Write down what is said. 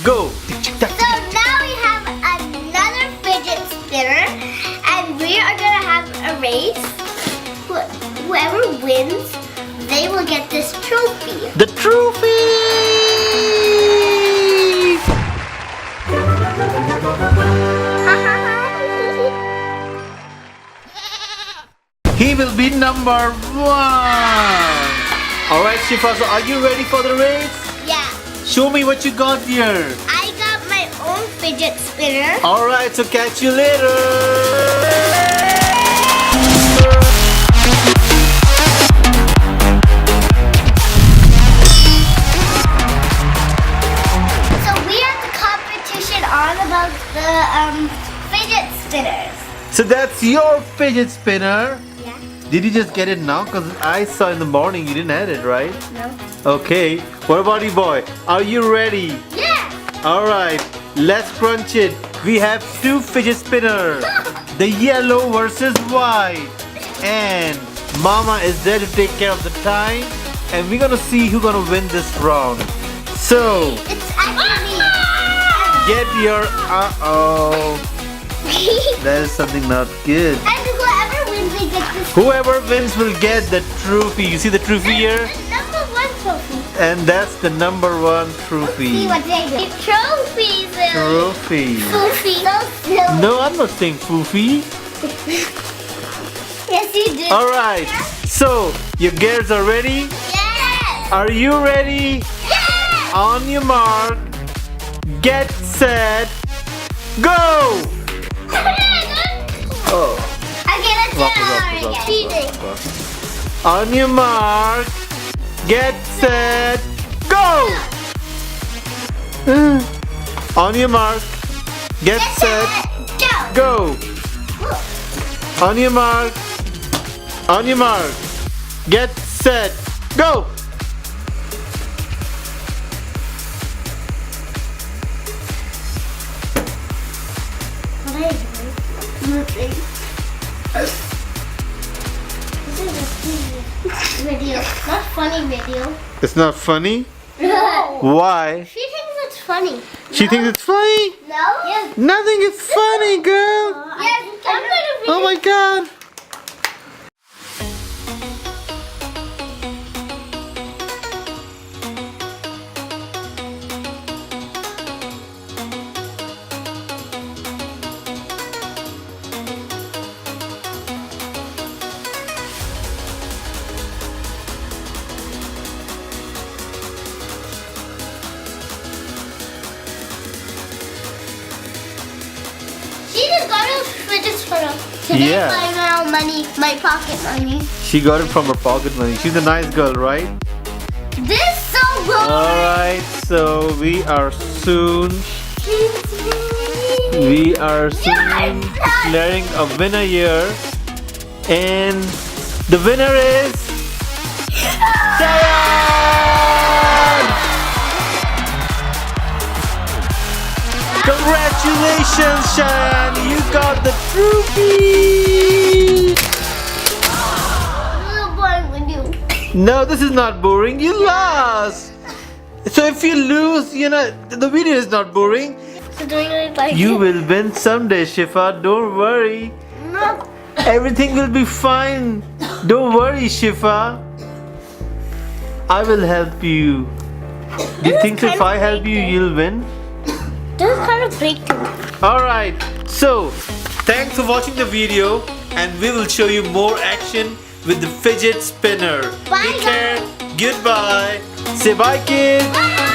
go. So now we have another fidget spinner, and we are gonna have a race. Whoever wins, they will get this trophy. The trophy! He will be number 1. Alright, Shifa, so are you ready for the race? Yeah. Show me what you got here. I got my own fidget spinner. Alright, so catch you later. So we have the competition on about the fidget spinners. So that's your fidget spinner. Yeah. Did you just get it now? Because I saw in the morning you didn't have it, right? No. Okay. What about you, boy? Are you ready? Yeah. Alright, let's crunch it. We have 2 fidget spinners. The yellow versus white. And Mama is there to take care of the time. And we're gonna see who's gonna win this round. So, It's actually get your... Uh-oh. That is something not good. And whoever wins, they get this. Whoever wins will get the trophy. You see the trophy here? The number 1 trophy. And that's the number 1 See trophy. what they do. Trophies. Trophy. Trophy. So silly. No, I'm not saying foofy. Yes, you did. Alright, so your gears are ready? Yes. Are you ready? Yes. On your mark, get set, go! Oh. Okay, let's do it all again. Cheating. On your mark, get set, go! On your mark, get set, Go. go! On your mark, get set, go! What are you doing? Nothing. This is a serious video, not funny video. It's not funny? No. Why? She thinks it's funny. She thinks it's funny? No? Yes. Nothing is funny, girl! Yes, I'm gonna Oh my god! She just got a fidget spinner. Today Yeah. my pocket money. She got it from her pocket money. She's a nice girl, right? This so good. Alright, so we are soon declaring a winner here. And the winner is Diane! Congratulations, Cheyenne! You got the trophy! Little boy with you. No, this is not boring. You lost. So if you lose, you know, the video is not boring. So doing it like You will win someday, Shifa. Don't worry. No. Everything will be fine. Don't worry, Shifa. I will help you. Do you think if I help you, you'll win? This is kind of big too. Alright, so thanks for watching the video, and we will show you more action with the fidget spinner. Bye, Take care. Goodbye. Say bye, kids. Bye.